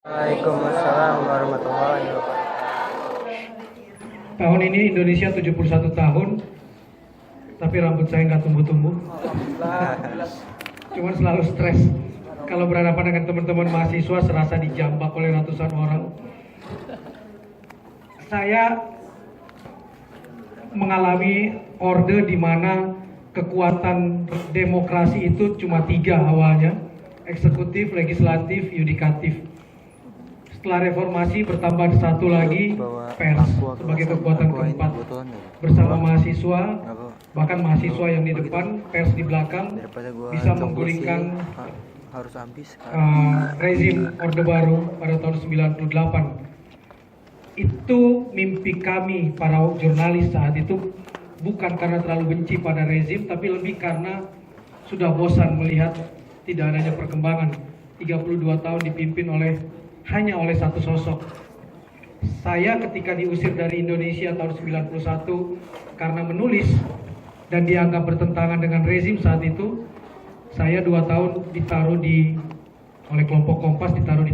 Waalaikumsalam warahmatullahi wabarakatuh. Tahun ini Indonesia 71 tahun, tapi rambut saya nggak tumbuh-tumbuh. Cuman selalu stres. Kalau berhadapan dengan teman-teman mahasiswa serasa dijambak oleh ratusan orang. Saya mengalami orde di mana kekuatan demokrasi itu cuma 3 awalnya, eksekutif, legislatif, yudikatif. Setelah reformasi bertambah 1 lagi, pers sebagai kekuatan keempat. Bersama mahasiswa, bahkan mahasiswa yang di depan, pers di belakang, bisa menggulingkan rezim Orde Baru pada tahun 98. Itu mimpi kami para jurnalis saat itu, bukan karena terlalu benci pada rezim, tapi lebih karena sudah bosan melihat tidak adanya perkembangan. 32 tahun dipimpin hanya oleh satu sosok. Saya ketika diusir dari Indonesia tahun 91 karena menulis dan dianggap bertentangan dengan rezim saat itu, saya 2 tahun ditaruh oleh kelompok Kompas, ditaruh di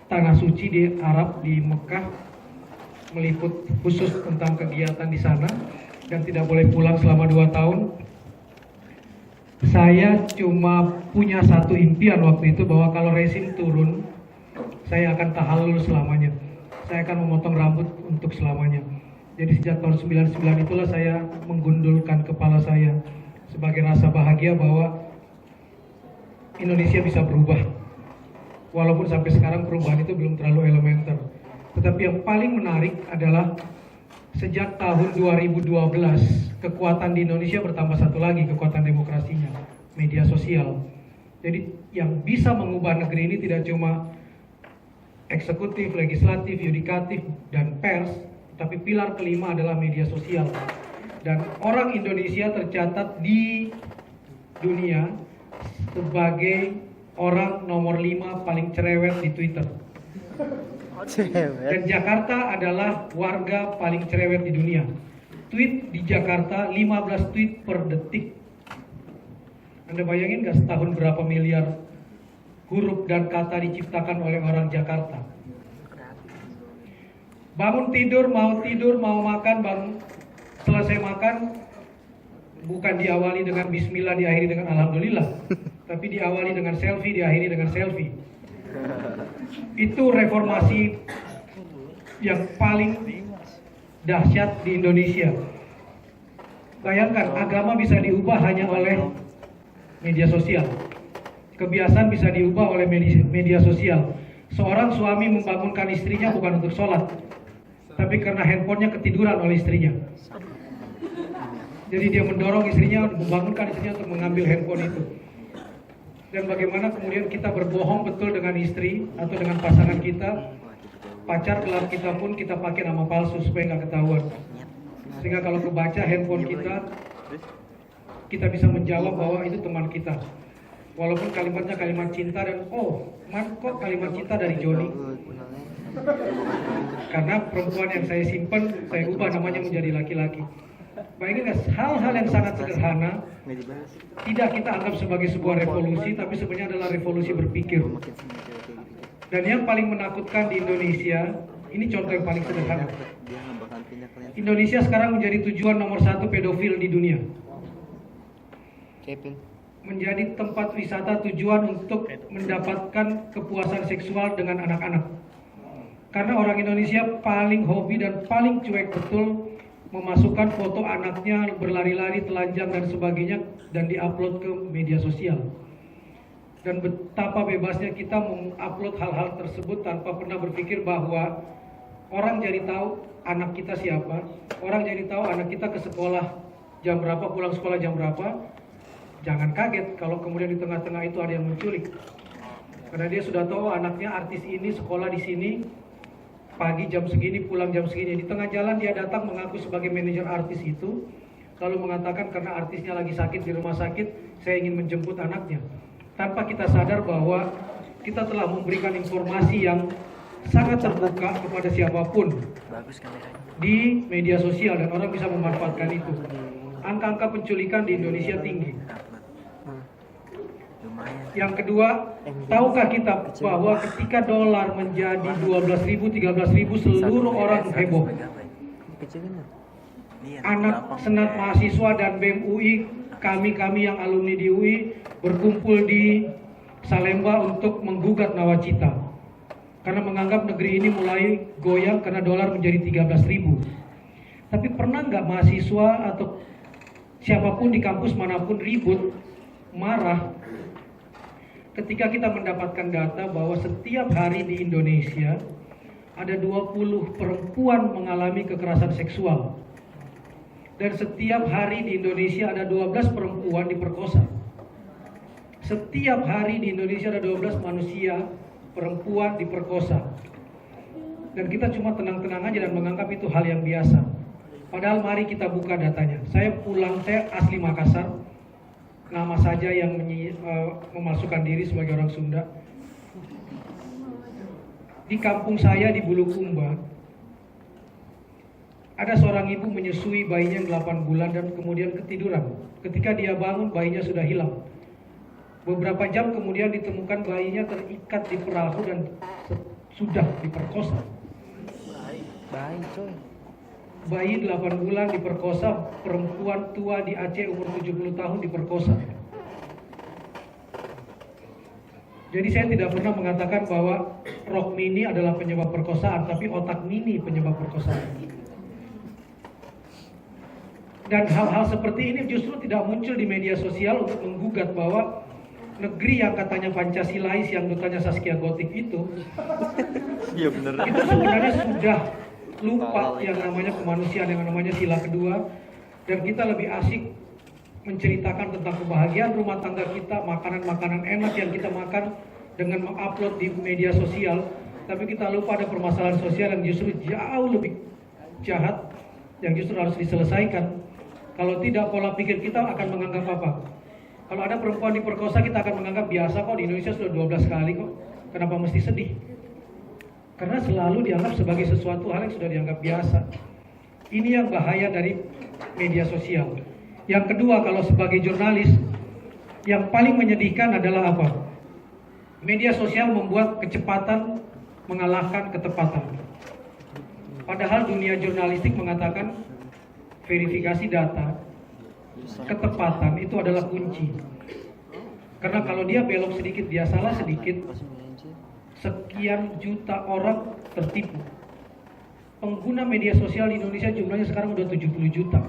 tanah suci di Arab, di Mekah, meliput khusus tentang kegiatan di sana dan tidak boleh pulang selama 2 tahun. Saya cuma punya satu impian waktu itu, bahwa kalau rezim turun, saya akan tahallul selamanya. Saya akan memotong rambut untuk selamanya. Jadi sejak tahun 99 itulah saya menggundulkan kepala saya sebagai rasa bahagia bahwa Indonesia bisa berubah. Walaupun sampai sekarang perubahan itu belum terlalu elementer. Tetapi yang paling menarik adalah sejak tahun 2012 kekuatan di Indonesia bertambah satu lagi, kekuatan demokrasinya, media sosial. Jadi yang bisa mengubah negeri ini tidak cuma eksekutif, legislatif, yudikatif, dan pers, tapi pilar kelima adalah media sosial. Dan orang Indonesia tercatat di dunia sebagai orang nomor 5 paling cerewet di Twitter. Dan Jakarta adalah warga paling cerewet di dunia. Tweet di Jakarta 15 tweet per detik. Anda bayangin gak setahun berapa miliar huruf dan kata diciptakan oleh orang Jakarta? Bangun tidur, mau makan, selesai makan, bukan diawali dengan bismillah, diakhiri dengan alhamdulillah, tapi diawali dengan selfie, diakhiri dengan selfie. Itu reformasi yang paling dahsyat di Indonesia. Bayangkan, agama bisa diubah hanya oleh media sosial. Kebiasaan bisa diubah oleh media sosial. Seorang suami membangunkan istrinya bukan untuk sholat, tapi karena handphonenya ketiduran oleh istrinya. Jadi dia mendorong istrinya, membangunkan istrinya untuk mengambil handphone itu. Dan bagaimana kemudian kita berbohong betul dengan istri atau dengan pasangan kita, pacar gelap kita pun kita pakai nama palsu supaya nggak ketahuan. Sehingga kalau kebaca handphone kita bisa menjawab bahwa itu teman kita. Walaupun kalimatnya kalimat cinta dan kok kalimat cinta dari Joni. Karena perempuan yang saya simpan, saya ubah namanya menjadi laki-laki. Bayangin, hal-hal yang sangat sederhana tidak kita anggap sebagai sebuah revolusi, tapi sebenarnya adalah revolusi berpikir. Dan yang paling menakutkan di Indonesia, ini contoh yang paling sederhana. Indonesia sekarang menjadi tujuan nomor 1 pedofil di dunia. Menjadi tempat wisata tujuan untuk mendapatkan kepuasan seksual dengan anak-anak. Karena orang Indonesia paling hobi dan paling cuek betul memasukkan foto anaknya berlari-lari, telanjang dan sebagainya dan diupload ke media sosial. Dan betapa bebasnya kita mengupload hal-hal tersebut tanpa pernah berpikir bahwa orang jadi tahu anak kita siapa, orang jadi tahu anak kita ke sekolah jam berapa, pulang sekolah jam berapa. Jangan kaget kalau kemudian di tengah-tengah itu ada yang menculik. Karena dia sudah tahu anaknya artis ini sekolah di sini, pagi jam segini, pulang jam segini. Di tengah jalan dia datang mengaku sebagai manajer artis itu, lalu mengatakan karena artisnya lagi sakit di rumah sakit, saya ingin menjemput anaknya. Tanpa kita sadar bahwa kita telah memberikan informasi yang sangat terbuka kepada siapapun di media sosial dan orang bisa memanfaatkan itu. Angka-angka penculikan di Indonesia tinggi. Lumayan. Yang kedua, tahukah kita bahwa ketika dolar menjadi 12.000, 13.000 seluruh orang heboh. Anak senat mahasiswa dan BEM UI, kami yang alumni di UI berkumpul di Salemba untuk menggugat nawacita. Karena menganggap negeri ini mulai goyang karena dolar menjadi 13.000. Tapi pernah nggak mahasiswa atau siapapun di kampus manapun ribut, marah ketika kita mendapatkan data bahwa setiap hari di Indonesia ada 20 perempuan mengalami kekerasan seksual. Dan setiap hari di Indonesia ada 12 perempuan diperkosa. Setiap hari di Indonesia ada 12 manusia perempuan diperkosa. Dan kita cuma tenang-tenang aja dan menganggap itu hal yang biasa. Padahal mari kita buka datanya. Saya asli Makassar. Nama saja yang memasukkan diri sebagai orang Sunda. Di kampung saya di Bulukumba, ada seorang ibu menyusui bayinya yang 8 bulan dan kemudian ketiduran. Ketika dia bangun, bayinya sudah hilang. Beberapa jam kemudian ditemukan bayinya terikat di perahu dan sudah diperkosa. Bayi 8 bulan diperkosa, perempuan tua di Aceh umur 70 tahun diperkosa. Jadi saya tidak pernah mengatakan bahwa rok mini adalah penyebab perkosaan, tapi otak mini penyebab perkosaan. Dan hal-hal seperti ini justru tidak muncul di media sosial untuk menggugat bahwa negeri yang katanya Pancasilais, yang dutanya Zaskia Gotik itu, itu sebenarnya sudah lupa yang namanya kemanusiaan, yang namanya sila kedua. Dan kita lebih asik menceritakan tentang kebahagiaan rumah tangga kita, makanan-makanan enak yang kita makan dengan mengupload di media sosial. Tapi kita lupa ada permasalahan sosial yang justru jauh lebih jahat, yang justru harus diselesaikan. Kalau tidak, pola pikir kita akan menganggap apa? Kalau ada perempuan diperkosa, kita akan menganggap biasa kok, di Indonesia sudah 12 kali kok. Kenapa mesti sedih? Karena selalu dianggap sebagai sesuatu hal yang sudah dianggap biasa. Ini yang bahaya dari media sosial. Yang kedua, kalau sebagai jurnalis, yang paling menyedihkan adalah apa? Media sosial membuat kecepatan mengalahkan ketepatan. Padahal dunia jurnalistik mengatakan verifikasi data, ketepatan itu adalah kunci. Karena kalau dia belok sedikit, dia salah sedikit, sekian juta orang tertipu. Pengguna media sosial di Indonesia jumlahnya sekarang udah 70 juta.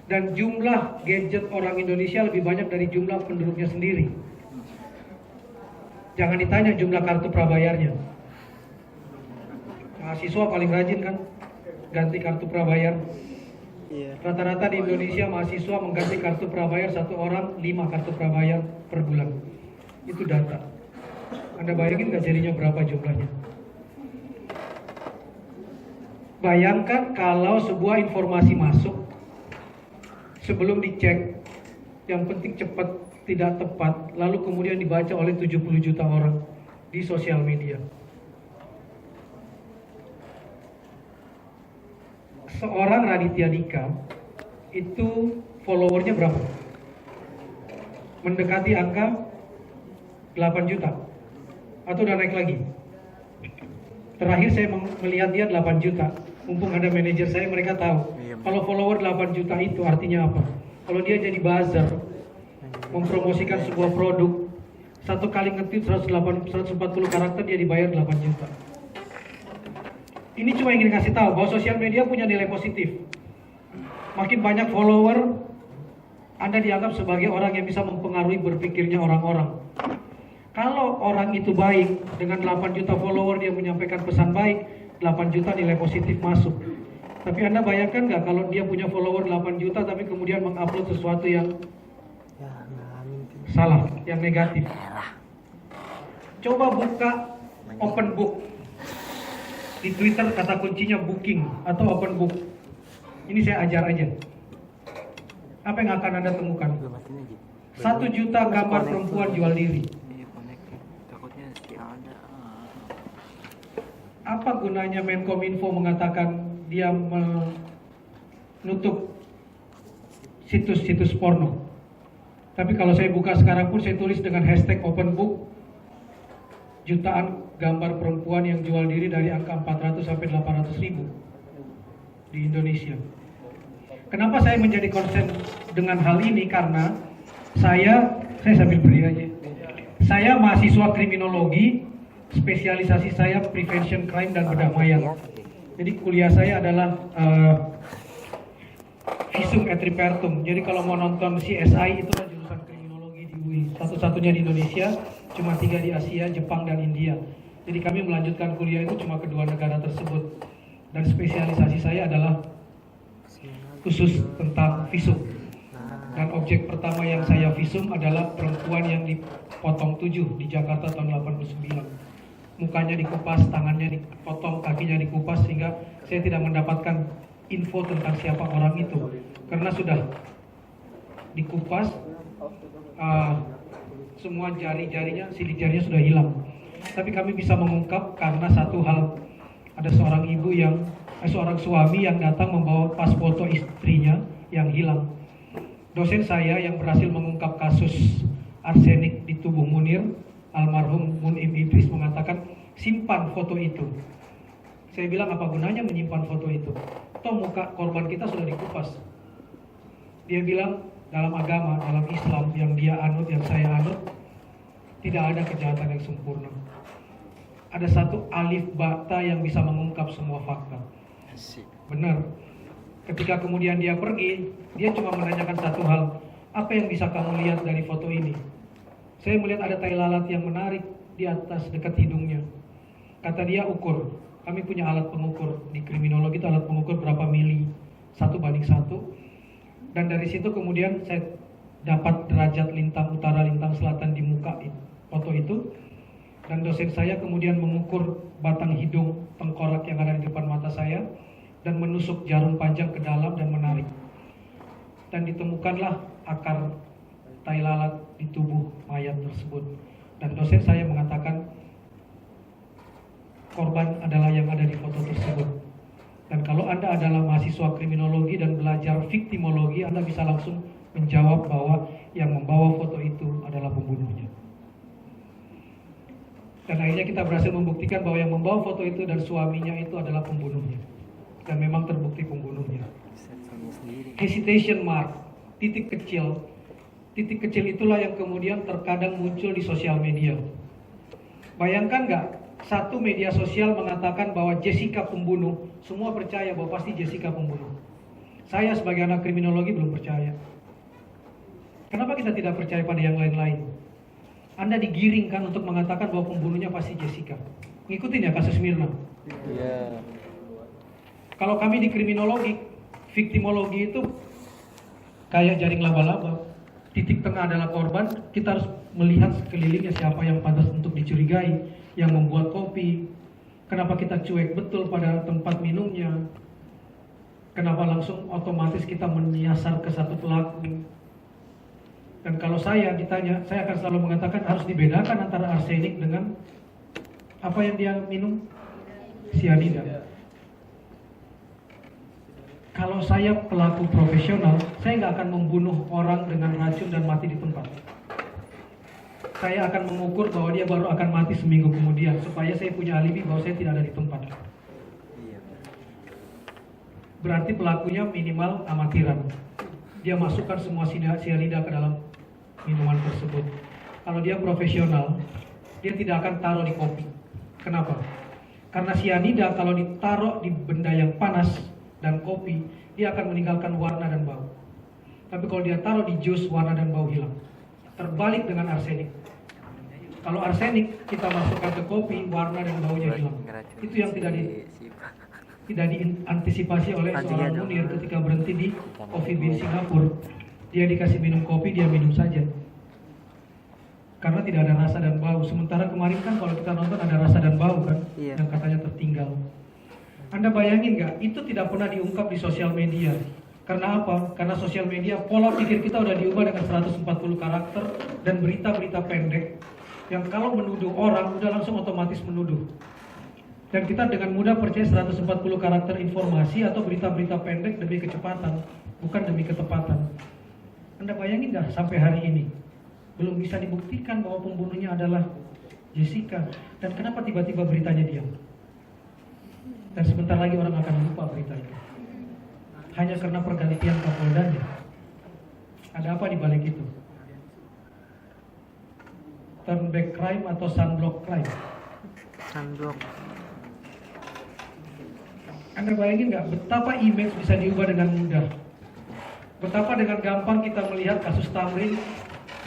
Dan jumlah gadget orang Indonesia lebih banyak dari jumlah penduduknya sendiri. Jangan ditanya jumlah kartu prabayarnya. Mahasiswa paling rajin kan ganti kartu prabayar. Rata-rata di Indonesia mahasiswa mengganti kartu prabayar, satu orang 5 kartu prabayar per bulan. Itu data. Anda bayangin gak jadinya berapa jumlahnya? Bayangkan kalau sebuah informasi masuk, sebelum dicek, yang penting cepat, tidak tepat, lalu kemudian dibaca oleh 70 juta orang di sosial media. Seorang Raditya Dika itu followernya berapa? Mendekati angka 8 juta atau udah naik lagi? Terakhir saya melihat dia 8 juta. Mumpung ada manajer saya, mereka tahu kalau follower 8 juta itu artinya apa. Kalau dia jadi buzzer, mempromosikan sebuah produk, satu kali nge-tweet 140 karakter, dia dibayar 8 juta. Ini cuma ingin kasih tahu bahwa sosial media punya nilai positif. Makin banyak follower, Anda dianggap sebagai orang yang bisa mempengaruhi berpikirnya orang-orang. Kalau orang itu baik, dengan 8 juta follower dia menyampaikan pesan baik, 8 juta nilai positif masuk. Tapi Anda bayangkan nggak kalau dia punya follower 8 juta tapi kemudian mengupload sesuatu yang salah, yang negatif. Coba buka open book. Di Twitter kata kuncinya booking atau open book. Ini saya ajar aja. Apa yang akan Anda temukan? 1 juta gambar perempuan jual diri. Apa gunanya Menkominfo mengatakan dia menutup situs-situs porno? Tapi kalau saya buka sekarang pun saya tulis dengan hashtag open book, jutaan gambar perempuan yang jual diri dari angka 400 sampai 800 ribu di Indonesia. Kenapa saya menjadi konsen dengan hal ini? Karena saya sambil berdiri aja. Saya mahasiswa kriminologi, spesialisasi saya prevention crime dan perdamaian. Jadi kuliah saya adalah visum et repertum. Jadi kalau mau nonton CSI itu kan jurusan kriminologi di UI, satu-satunya di Indonesia, cuma 3 di Asia, Jepang dan India. Jadi kami melanjutkan kuliah itu cuma kedua negara tersebut. Dan spesialisasi saya adalah khusus tentang visum. Dan objek pertama yang saya visum adalah perempuan yang dipotong 7 di Jakarta tahun 89. Mukanya dikupas, tangannya dipotong, kakinya dikupas, sehingga saya tidak mendapatkan info tentang siapa orang itu karena sudah dikupas, semua jari-jarinya, sidik jarinya sudah hilang. Tapi kami bisa mengungkap karena satu hal, ada seorang ibu yang seorang suami yang datang membawa pas foto istrinya yang hilang. Dosen saya yang berhasil mengungkap kasus arsenik di tubuh Munir, almarhum Munim Idris, mengatakan simpan foto itu. Saya bilang apa gunanya menyimpan foto itu? Toh muka korban kita sudah dikupas. Dia bilang dalam agama, dalam Islam yang dia anut, yang saya anut, tidak ada kejahatan yang sempurna. Ada satu alif bata yang bisa mengungkap semua fakta. Benar. Ketika kemudian dia pergi, dia cuma menanyakan satu hal, apa yang bisa kamu lihat dari foto ini? Saya melihat ada tai lalat yang menarik di atas dekat hidungnya. Kata dia, ukur. Kami punya alat pengukur di kriminologi, itu alat pengukur berapa mili, 1:1. Dan dari situ kemudian saya dapat derajat lintang utara, lintang selatan di muka foto itu. Dan dosen saya kemudian mengukur batang hidung tengkorak yang ada di depan mata saya dan menusuk jarum panjang ke dalam dan menarik. Dan ditemukanlah akar tai lalat di tubuh mayat tersebut. Dan dosen saya mengatakan korban adalah yang ada di foto tersebut. Dan kalau Anda adalah mahasiswa kriminologi dan belajar viktimologi, Anda bisa langsung menjawab bahwa yang membawa foto itu adalah pembunuhnya. Dan akhirnya kita berhasil membuktikan bahwa yang membawa foto itu dan suaminya itu adalah pembunuhnya. Dan memang terbukti pembunuhnya. Hesitation mark, titik kecil. Titik kecil itulah yang kemudian terkadang muncul di sosial media. Bayangkan nggak, satu media sosial mengatakan bahwa Jessica pembunuh, semua percaya bahwa pasti Jessica pembunuh. Saya sebagai anak kriminologi belum percaya. Kenapa kita tidak percaya pada yang lain-lain? Anda digiringkan untuk mengatakan bahwa pembunuhnya pasti Jessica. Ngikutin ya kasus Mirna. Yeah. Kalau kami di kriminologi, viktimologi itu kayak jaring laba-laba. Titik tengah adalah korban, kita harus melihat sekelilingnya siapa yang pantas untuk dicurigai, yang membuat kopi. Kenapa kita cuek betul pada tempat minumnya? Kenapa langsung otomatis kita menyasar ke satu pelaku? Dan kalau saya ditanya, saya akan selalu mengatakan harus dibedakan antara arsenik dengan apa yang dia minum, sianida. Kalau saya pelaku profesional, saya nggak akan membunuh orang dengan racun dan mati di tempat. Saya akan mengukur bahwa dia baru akan mati seminggu kemudian, supaya saya punya alibi bahwa saya tidak ada di tempat. Berarti pelakunya minimal amatiran. Dia masukkan semua sianida ke dalam minuman tersebut. Kalau dia profesional, dia tidak akan taruh di kopi. Kenapa? Karena sianida kalau ditaruh di benda yang panas dan kopi, dia akan meninggalkan warna dan bau. Tapi kalau dia taruh di jus, warna dan bau hilang. Terbalik dengan arsenik. Kalau arsenik kita masukkan ke kopi, warna dan baunya hilang. Itu yang tidak diantisipasi oleh seorang Munir ketika berhenti di Coffee Bean Singapura. Dia dikasih minum kopi, dia minum saja. Karena tidak ada rasa dan bau. Sementara kemarin kan kalau kita nonton ada rasa dan bau kan, yang katanya tertinggal. Anda bayangin nggak? Itu tidak pernah diungkap di sosial media. Karena apa? Karena sosial media, pola pikir kita udah diubah dengan 140 karakter dan berita-berita pendek yang kalau menuduh orang udah langsung otomatis menuduh. Dan kita dengan mudah percaya 140 karakter informasi atau berita-berita pendek demi kecepatan, bukan demi ketepatan. Anda bayangin nggak sampai hari ini belum bisa dibuktikan bahwa pembunuhnya adalah Jessica, dan kenapa tiba-tiba beritanya diam? Dan sebentar lagi orang akan lupa berita itu. Hanya karena pergantian Kapoldanya. Ada apa di balik itu? Turn back crime atau sunblock crime? Sunblock. Anda bayangin nggak betapa image bisa diubah dengan mudah? Betapa dengan gampang kita melihat kasus Tamrin,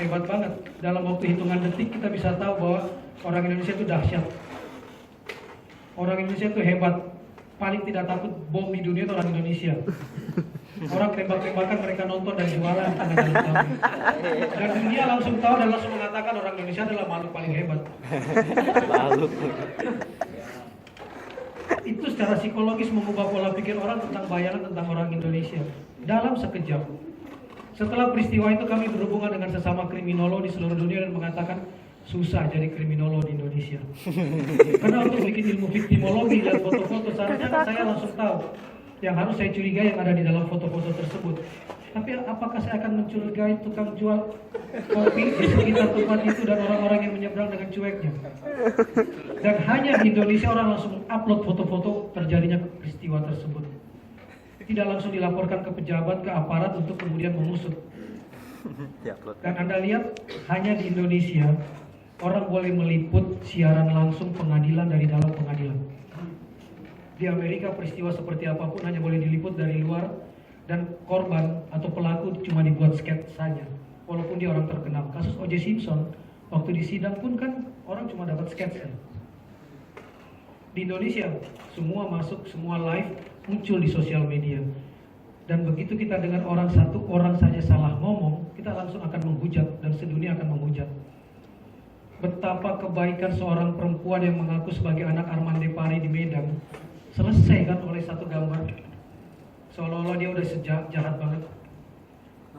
hebat banget. Dalam waktu hitungan detik kita bisa tahu bahwa orang Indonesia itu dahsyat. Orang Indonesia itu hebat. Paling tidak takut bom di dunia itu orang Indonesia. Orang tembak-tembakan mereka nonton dan jualan tanggal Tamrin. Dan dunia langsung tahu dan langsung mengatakan orang Indonesia adalah makhluk paling hebat. Makhluk. Itu secara psikologis mengubah pola pikir orang tentang bayangan tentang orang Indonesia dalam sekejap. Setelah peristiwa itu kami berhubungan dengan sesama kriminolog di seluruh dunia dan mengatakan susah jadi kriminolog di Indonesia. Karena untuk bikin ilmu viktimologi dan foto-foto seharusnya saya langsung tahu yang harus saya curigai yang ada di dalam foto-foto tersebut. Tapi apakah saya akan mencurigai tukang jual kopi di sekitar tempat itu dan orang-orang yang menyeberang dengan cueknya? Dan hanya di Indonesia orang langsung upload foto-foto terjadinya peristiwa tersebut. Tidak langsung dilaporkan ke pejabat, ke aparat untuk kemudian mengusut. Dan Anda lihat, hanya di Indonesia orang boleh meliput siaran langsung pengadilan dari dalam pengadilan. Di Amerika peristiwa seperti apapun hanya boleh diliput dari luar, dan korban atau pelaku cuma dibuat sketch saja, walaupun dia orang terkenal. Kasus O.J. Simpson, waktu di sidang pun kan orang cuma dapat sketch ya. Di Indonesia, semua masuk, semua live, muncul di sosial media. Dan begitu kita dengar satu orang saja salah ngomong, kita langsung akan menghujat dan sedunia akan menghujat. Betapa kebaikan seorang perempuan yang mengaku sebagai anak Armande Pari di Medan selesai kan oleh satu gambar. Seolah-olah dia udah jahat banget.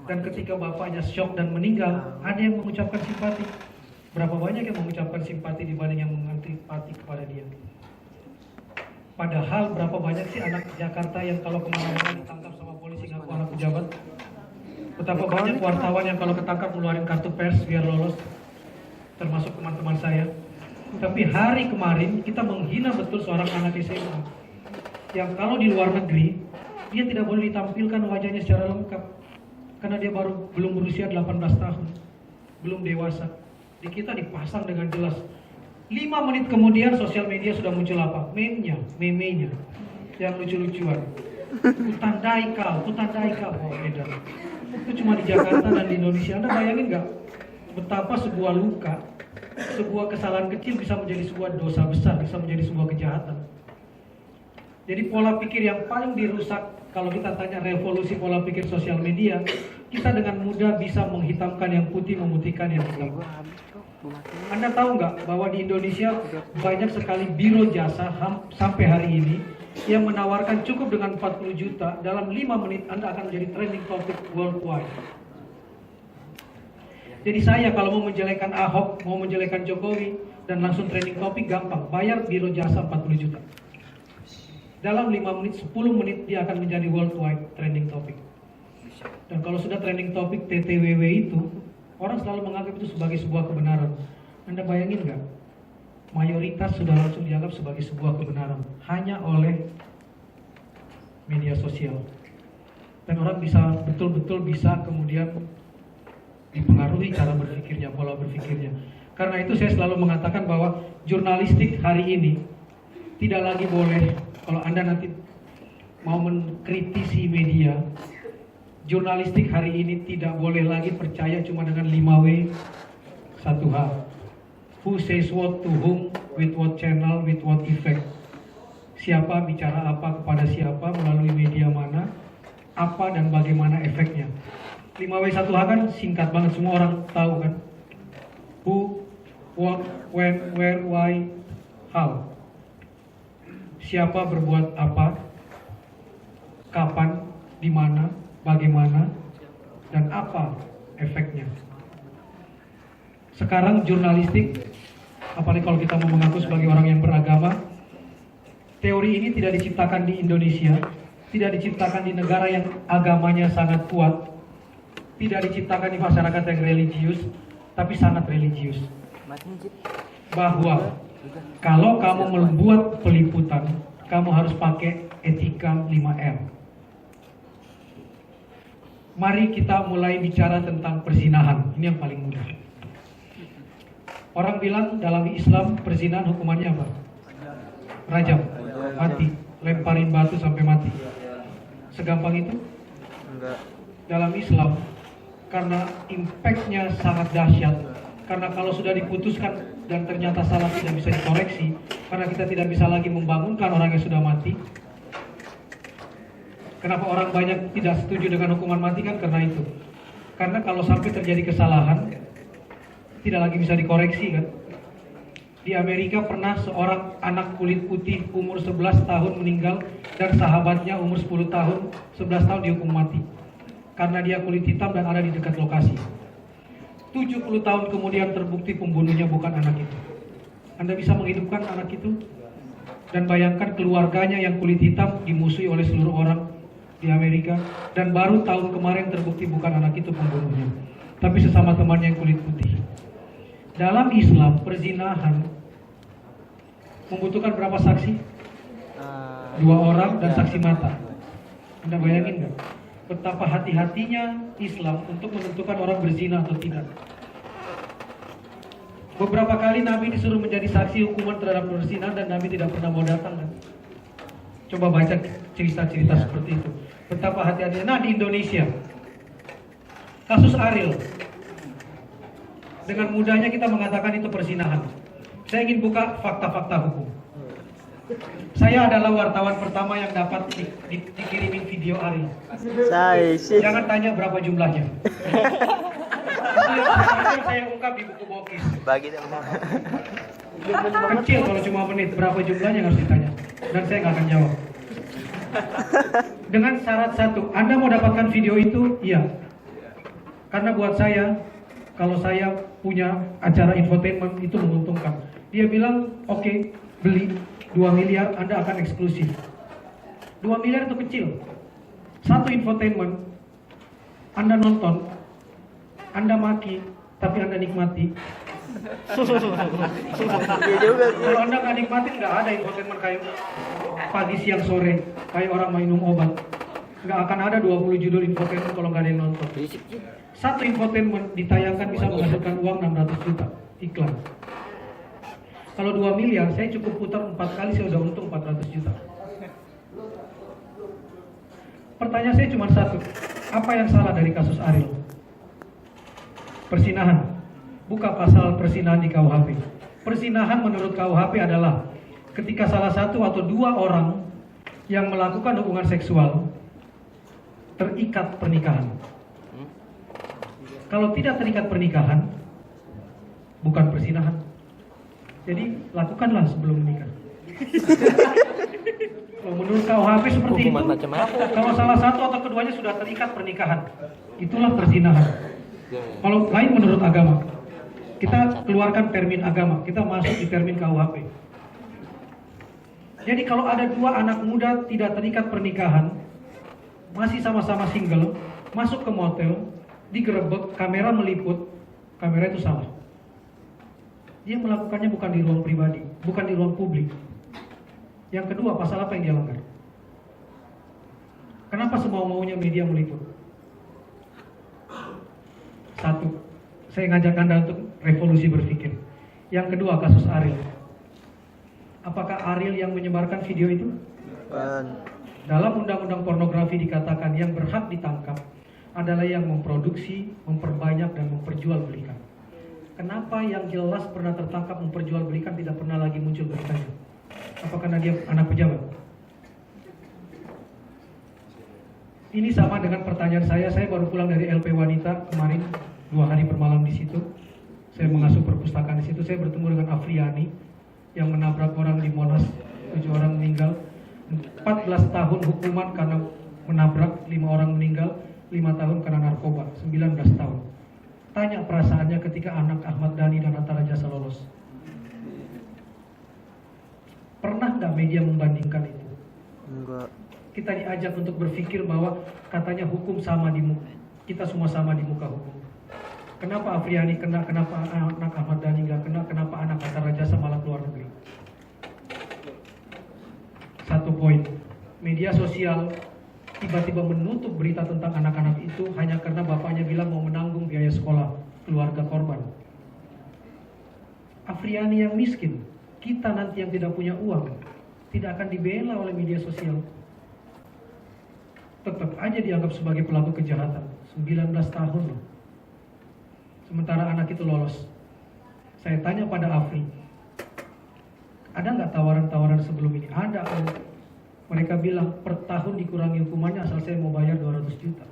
Dan ketika bapaknya shock dan meninggal, ada yang mengucapkan simpati. Berapa banyak yang mengucapkan simpati dibanding yang mengantipati kepada dia? Padahal berapa banyak sih anak Jakarta yang kalau kemana-mana ditangkap sama polisi ngaku anak pejabat? Betapa banyak wartawan yang kalau ketangkap ngeluarin kartu pers biar lolos, termasuk teman-teman saya. Tapi hari kemarin kita menghina betul seorang anak SMA yang kalau di luar negeri dia tidak boleh ditampilkan wajahnya secara lengkap karena dia belum berusia 18 tahun, belum dewasa. Di kita dipasang dengan jelas. 5 menit kemudian sosial media sudah muncul apa? Meme-nya yang lucu-lucuan. Kutandai kau, oh beda. Itu cuma di Jakarta dan di Indonesia. Anda bayangin nggak betapa sebuah luka, sebuah kesalahan kecil bisa menjadi sebuah dosa besar, bisa menjadi sebuah kejahatan. Jadi pola pikir yang paling dirusak, kalau kita tanya revolusi pola pikir sosial media, kita dengan mudah bisa menghitamkan yang putih, memutihkan yang hitam. Anda tahu nggak bahwa di Indonesia banyak sekali biro jasa sampai hari ini yang menawarkan cukup dengan 40 juta, dalam 5 menit Anda akan menjadi trending topic worldwide. Jadi saya kalau mau menjelekan Ahok, mau menjelekan Jokowi, dan langsung trending topic gampang, bayar biro jasa 40 juta. Dalam 5 menit, 10 menit dia akan menjadi worldwide trending topic. Dan kalau sudah trending topic TTWW itu, orang selalu menganggap itu sebagai sebuah kebenaran. Anda bayangin nggak? Mayoritas sudah langsung dianggap sebagai sebuah kebenaran hanya oleh media sosial. Dan orang bisa betul-betul bisa kemudian dipengaruhi cara berpikirnya, pola berpikirnya. Karena itu saya selalu mengatakan bahwa jurnalistik hari ini tidak lagi boleh, kalau Anda nanti mau mengkritisi media, jurnalistik hari ini tidak boleh lagi percaya cuma dengan 5W, 1H. Who says what to whom, with what channel, with what effect. Siapa bicara apa kepada siapa, melalui media mana, apa dan bagaimana efeknya. 5W, 1H kan singkat banget, semua orang tahu kan. Who, what, when, where, why, how. Siapa berbuat apa, kapan, di mana, bagaimana, dan apa efeknya. Sekarang jurnalistik, apalagi kalau kita mau mengaku sebagai orang yang beragama, teori ini tidak diciptakan di Indonesia, tidak diciptakan di negara yang agamanya sangat kuat, tidak diciptakan di masyarakat yang religius, tapi sangat religius. Bahwa kalau kamu membuat peliputan, kamu harus pakai etika 5R. Mari kita mulai bicara tentang perzinahan. Ini yang paling mudah. Orang bilang dalam Islam perzinahan hukumannya apa? Rajam, mati, lemparin batu sampai mati. Segampang itu? Enggak. Dalam Islam, karena impactnya sangat dahsyat, karena kalau sudah diputuskan dan ternyata salah tidak bisa dikoreksi, karena kita tidak bisa lagi membangunkan orang yang sudah mati. Kenapa orang banyak tidak setuju dengan hukuman mati kan karena itu. Karena kalau sampai terjadi kesalahan, tidak lagi bisa dikoreksi kan. Di Amerika pernah seorang anak kulit putih umur 11 tahun meninggal dan sahabatnya umur 10 tahun, 11 tahun dihukum mati. Karena dia kulit hitam dan ada di dekat lokasi. 70 tahun kemudian terbukti pembunuhnya bukan anak itu. Anda bisa menghidupkan anak itu? Dan bayangkan keluarganya yang kulit hitam dimusuhi oleh seluruh orang di Amerika, dan baru tahun kemarin terbukti bukan anak itu pembunuhnya, tapi sesama temannya yang kulit putih. Dalam Islam, perzinahan membutuhkan berapa saksi? 2 orang dan saksi mata. Anda bayangin nggak? Betapa hati-hatinya Islam untuk menentukan orang berzina atau tidak. Beberapa kali Nabi disuruh menjadi saksi hukuman terhadap perzinahan dan Nabi tidak pernah mau datang kan? Coba baca cerita-cerita seperti itu. Betapa hati-hatinya. Nah, di Indonesia, kasus Ariel, dengan mudahnya kita mengatakan itu perzinahan. Saya ingin buka fakta-fakta hukum. Saya adalah wartawan pertama yang dapat dikirimin video Ariel. Jangan tanya berapa jumlahnya. Itu saya ungkap di buku Bokis. Kecil kalau cuma menit, berapa jumlahnya harus ditanya. Dan saya nggak akan jawab. Dengan syarat satu, Anda mau dapatkan video itu? Iya. Karena buat saya, kalau saya punya acara infotainment itu menguntungkan. Dia bilang, oke, beli 2 miliar, Anda akan eksklusif. 2 miliar itu kecil. Satu infotainment, Anda nonton, Anda maki, tapi Anda nikmati. Kalau Anda nggak nikmatin, nggak ada infotainment kayak pagi, siang, sore, kayak orang minum obat. Nggak akan ada 20 judul infotainment kalau nggak ada yang nonton. Satu infotainment ditayangkan bisa menghasilkan uang 600 juta iklan. Kalau 2 miliar, saya cukup putar 4 kali, saya udah untung 400 juta. Pertanyaan saya cuma satu, apa yang salah dari kasus Ariel? Persinahan. Buka pasal persinahan di KUHP. Persinahan menurut KUHP adalah ketika salah satu atau 2 orang yang melakukan hubungan seksual terikat pernikahan. Kalau tidak terikat pernikahan, bukan persinahan. Jadi lakukanlah sebelum menikah. Kalau menurut KUHP seperti itu, kalau salah satu atau keduanya sudah terikat pernikahan, itulah persinahan. Kalau lain menurut agama, kita keluarkan termin agama, kita masuk di termin KUHP. Jadi kalau ada 2 anak muda tidak terikat pernikahan, masih sama-sama single, masuk ke motel, digerebek, kamera meliput, kamera itu salah. Dia melakukannya bukan di ruang pribadi, bukan di ruang publik. Yang kedua, pasal apa yang dia langgar? Kenapa semau-maunya media meliput? Satu, saya ngajak Anda untuk revolusi berpikir. Yang kedua, kasus Ariel. Apakah Ariel yang menyebarkan video itu? Dalam undang-undang pornografi dikatakan yang berhak ditangkap adalah yang memproduksi, memperbanyak, dan memperjualbelikan. Kenapa yang jelas pernah tertangkap memperjualbelikan tidak pernah lagi muncul beritanya? Apakah karena dia anak pejabat? Ini sama dengan pertanyaan saya baru pulang dari LP Wanita kemarin, 2 hari bermalam di situ. Saya mengasuh perpustakaan di situ, saya bertemu dengan Afriani yang menabrak orang di Monas, 7 orang meninggal. 14 tahun hukuman karena menabrak, 5 orang meninggal, 5 tahun karena narkoba, 19 tahun. Tanya perasaannya ketika anak Ahmad Dhani dan Hatta Rajasa lolos. Pernah nggak media membandingkan itu? Enggak. Kita diajak untuk berpikir bahwa katanya hukum sama di muka. kita semua sama di muka hukum. Kenapa Afriani kena, kenapa anak Ahmad Dhani nggak kena, kenapa anak Hatta Rajasa malah keluar negeri? Satu poin, media sosial tiba-tiba menutup berita tentang anak-anak itu hanya karena bapaknya bilang mau menanggung biaya sekolah keluarga korban. Afriani yang miskin, kita nanti yang tidak punya uang, tidak akan dibela oleh media sosial. Tetap aja dianggap sebagai pelaku kejahatan. 19 tahun loh. Sementara anak itu lolos. Saya tanya pada Afri, ada nggak tawaran-tawaran sebelum ini? Ada. Mereka bilang per tahun dikurangi hukumannya asal saya mau bayar 200 juta.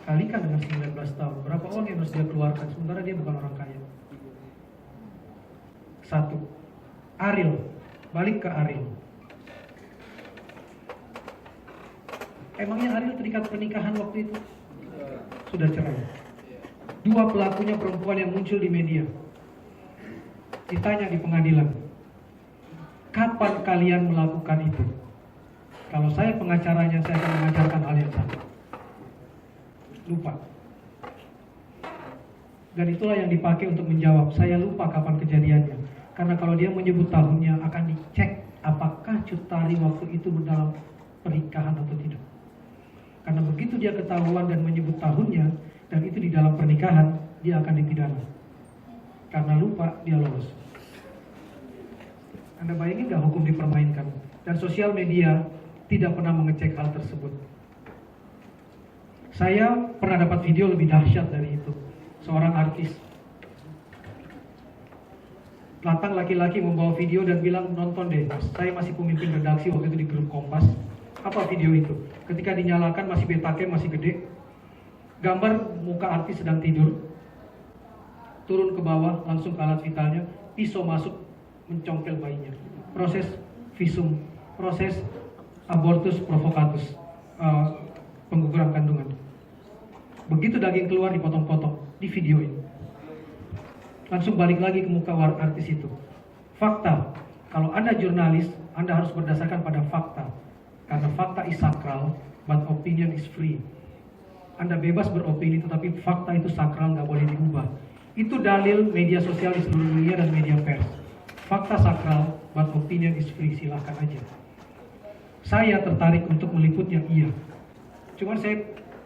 Kalikan dengan 19 tahun, berapa uang yang harus dia keluarkan? Sementara dia bukan orang kaya. Satu, Ariel, balik ke Ariel. Emangnya Ariel terikat pernikahan waktu itu? Sudah cerai. Dua pelakunya perempuan yang muncul di media. Ditanya di pengadilan, kapan kalian melakukan itu? Kalau saya pengacaranya, saya akan mengajarkan hal yang sama. Lupa. Dan itulah yang dipakai untuk menjawab, saya lupa kapan kejadiannya. Karena kalau dia menyebut tahunnya, akan dicek apakah Cut Tari waktu itu dalam pernikahan atau tidak. Karena begitu dia ketahuan dan menyebut tahunnya, dan itu di dalam pernikahan, dia akan dipidana. Karena lupa, dia lolos. Anda bayangin nggak hukum dipermainkan? Dan sosial media tidak pernah mengecek hal tersebut. Saya pernah dapat video lebih dahsyat dari itu. Seorang artis datang laki-laki membawa video dan bilang, nonton deh mas, saya masih pemimpin redaksi waktu itu di grup Kompas. Apa video itu? Ketika dinyalakan masih betake, masih gede. Gambar muka artis sedang tidur. Turun ke bawah, langsung ke alat vitalnya. Pisau masuk, mencongkel bayinya. Proses visum, proses abortus provocatus, pengguguran kandungan. Begitu daging keluar dipotong-potong, di videoin. Langsung balik lagi ke muka artis itu. Fakta, kalau Anda jurnalis, Anda harus berdasarkan pada fakta. Karena fakta is sakral, but opinion is free. Anda bebas beropini, tetapi fakta itu sakral, nggak boleh diubah. Itu dalil media sosial di seluruh dunia dan media pers. Fakta sakral, but opinion is free, silahkan aja. Saya tertarik untuk meliputnya, iya. Cuman saya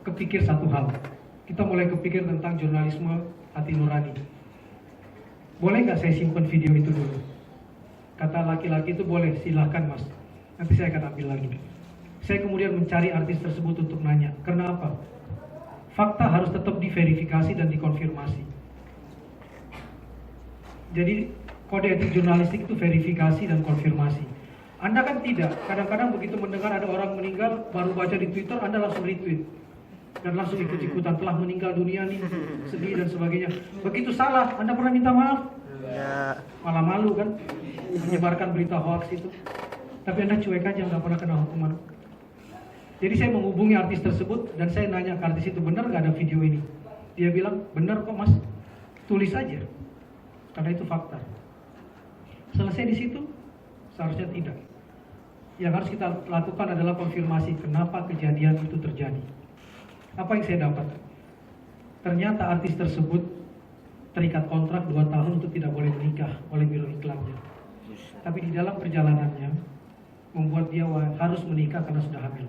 kepikir satu hal. Kita mulai kepikir tentang jurnalisme hati nurani. Boleh nggak saya simpan video itu dulu? Kata laki-laki itu boleh, silahkan mas. Nanti saya akan ambil lagi. Saya kemudian mencari artis tersebut untuk nanya, karena apa? Fakta harus tetap diverifikasi dan dikonfirmasi. Jadi kode etik jurnalistik itu verifikasi dan konfirmasi. Anda kan tidak, kadang-kadang begitu mendengar ada orang meninggal, baru baca di Twitter, Anda langsung retweet. Dan langsung ikut-ikutan, telah meninggal dunia nih, sedih dan sebagainya. Begitu salah, Anda pernah minta maaf? Ya. Malah malu kan, menyebarkan berita hoax itu. Tapi Anda cuek aja, nggak pernah kena hukuman. Jadi saya menghubungi artis tersebut, dan saya nanya ke artis itu, benar nggak ada video ini? Dia bilang, benar kok mas, tulis aja. Karena itu fakta. Selesai di situ? Seharusnya tidak. Yang harus kita lakukan adalah konfirmasi kenapa kejadian itu terjadi. Apa yang saya dapat? Ternyata artis tersebut terikat kontrak 2 tahun untuk tidak boleh menikah oleh biro iklannya. Tapi di dalam perjalanannya membuat dia harus menikah karena sudah hamil.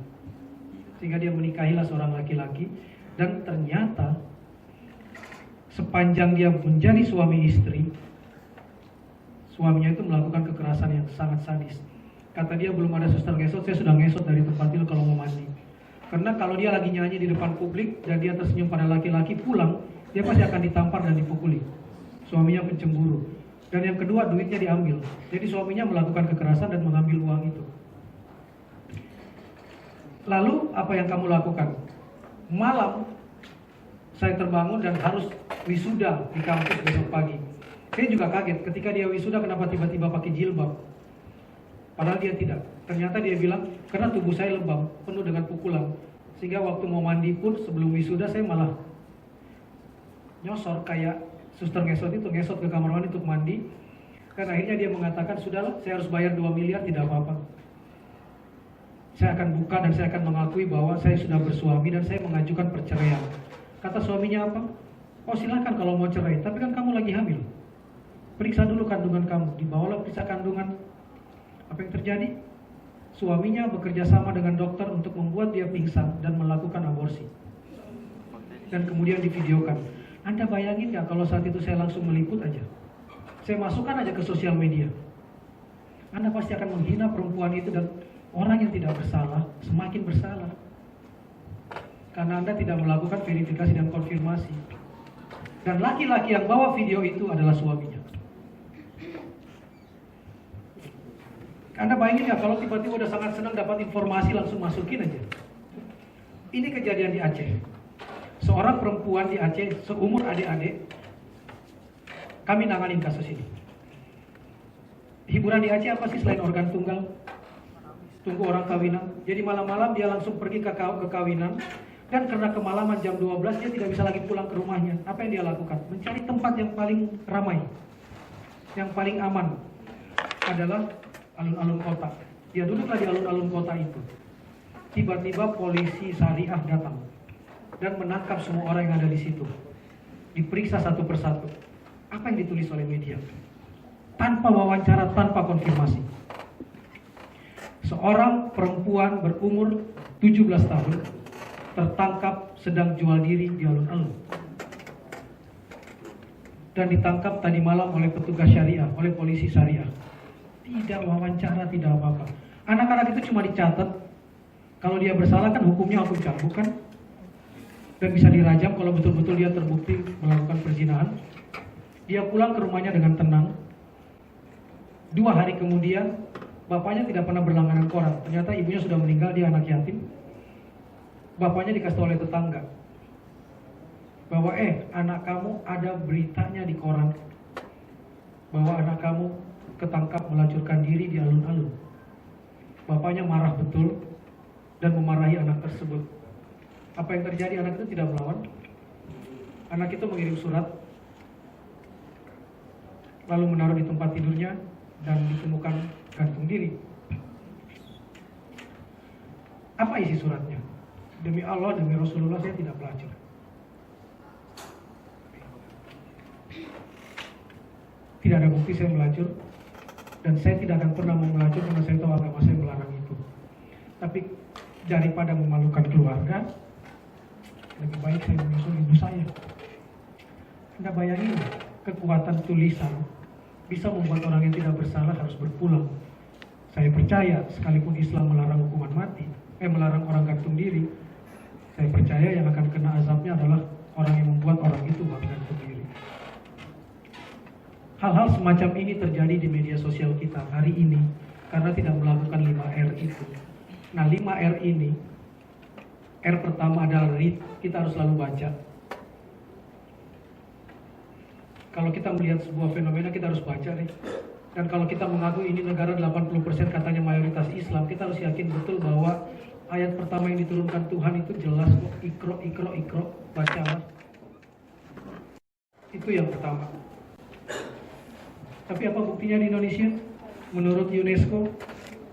Sehingga dia menikahilah seorang laki-laki, dan ternyata sepanjang dia menjadi suami istri, suaminya itu melakukan kekerasan yang sangat sadis. Kata dia, belum ada suster ngesot, saya sudah ngesot dari tempat tidur kalau mau mandi. Karena kalau dia lagi nyanyi di depan publik dan dia tersenyum pada laki-laki, pulang dia pasti akan ditampar dan dipukuli. Suaminya mencemburu. Dan yang kedua, duitnya diambil. Jadi suaminya melakukan kekerasan dan mengambil uang itu. Lalu apa yang kamu lakukan? Malam saya terbangun dan harus wisuda di kampus besok pagi. Saya juga kaget ketika dia wisuda, kenapa tiba-tiba pakai jilbab. Padahal dia tidak. Ternyata dia bilang, karena tubuh saya lebam, penuh dengan pukulan. Sehingga waktu mau mandi pun sebelum wisuda saya malah nyosor kayak suster ngesot itu, ngesot ke kamar mandi untuk mandi. Dan akhirnya dia mengatakan, sudahlah saya harus bayar 2 miliar, tidak apa-apa. Saya akan buka dan saya akan mengakui bahwa saya sudah bersuami dan saya mengajukan perceraian. Kata suaminya apa? Oh silakan kalau mau cerai, tapi kan kamu lagi hamil. Periksa dulu kandungan kamu. Dibawalah periksa kandungan. Apa yang terjadi? Suaminya bekerja sama dengan dokter untuk membuat dia pingsan dan melakukan aborsi. Dan kemudian divideokan. Anda bayangin nggak kalau saat itu saya langsung meliput aja? Saya masukkan aja ke sosial media. Anda pasti akan menghina perempuan itu dan orang yang tidak bersalah semakin bersalah. Karena Anda tidak melakukan verifikasi dan konfirmasi. Dan laki-laki yang bawa video itu adalah suaminya. Anda bayangin nggak kalau tiba-tiba udah sangat senang dapat informasi langsung masukin aja. Ini kejadian di Aceh. Seorang perempuan di Aceh seumur adik-adik, kami nanganin kasus ini. Hiburan di Aceh apa sih selain organ tunggal? Tunggu orang kawinan. Jadi malam-malam dia langsung pergi ke kawinan. Dan karena kemalaman jam 12 dia tidak bisa lagi pulang ke rumahnya. Apa yang dia lakukan? Mencari tempat yang paling ramai, yang paling aman adalah alun-alun kota. Dia duduklah di alun-alun kota itu. Tiba-tiba polisi syariah datang dan menangkap semua orang yang ada di situ. Diperiksa satu persatu. Apa yang ditulis oleh media? Tanpa wawancara, tanpa konfirmasi. Seorang perempuan berumur 17 tahun tertangkap sedang jual diri di alun-alun. Dan ditangkap tadi malam oleh petugas syariah, oleh polisi syariah. Tidak wawancara, tidak apa-apa. Anak-anak itu cuma dicatat. Kalau dia bersalah kan hukumnya hukum cambuk kan? Dan bisa dirajam kalau betul-betul dia terbukti melakukan perzinahan. Dia pulang ke rumahnya dengan tenang. 2 hari kemudian, bapaknya tidak pernah berlangganan koran. Ternyata ibunya sudah meninggal, dia anak yatim. Bapaknya dikasih oleh tetangga bahwa anak kamu ada beritanya di koran bahwa anak kamu ketangkap melacurkan diri di alun-alun. Bapaknya marah betul dan memarahi anak tersebut. Apa yang terjadi? Anak itu tidak melawan. Anak itu mengirim surat lalu menaruh di tempat tidurnya dan ditemukan gantung diri. Apa isi suratnya? Demi Allah, demi Rasulullah, saya tidak pelacur. Tidak ada bukti saya melacur. Dan saya tidak akan pernah mau melacur karena saya tahu agama saya melarang itu. Tapi daripada memalukan keluarga, lebih baik saya menyusul ibu saya. Anda bayangin, kekuatan tulisan bisa membuat orang yang tidak bersalah harus berpulang. Saya percaya, sekalipun Islam melarang hukuman mati, melarang orang gantung diri, saya percaya yang akan kena azabnya adalah orang yang membuat orang itu gantung diri. Hal-hal semacam ini terjadi di media sosial kita hari ini karena tidak melakukan 5R itu. Nah, 5R ini, R pertama adalah read, kita harus selalu baca. Kalau kita melihat sebuah fenomena, kita harus baca nih. Dan kalau kita mengaku ini negara 80% katanya mayoritas Islam, kita harus yakin betul bahwa ayat pertama yang diturunkan Tuhan itu jelas kok, ikro, bacalah. Itu yang pertama. Tapi apa buktinya di Indonesia? Menurut UNESCO,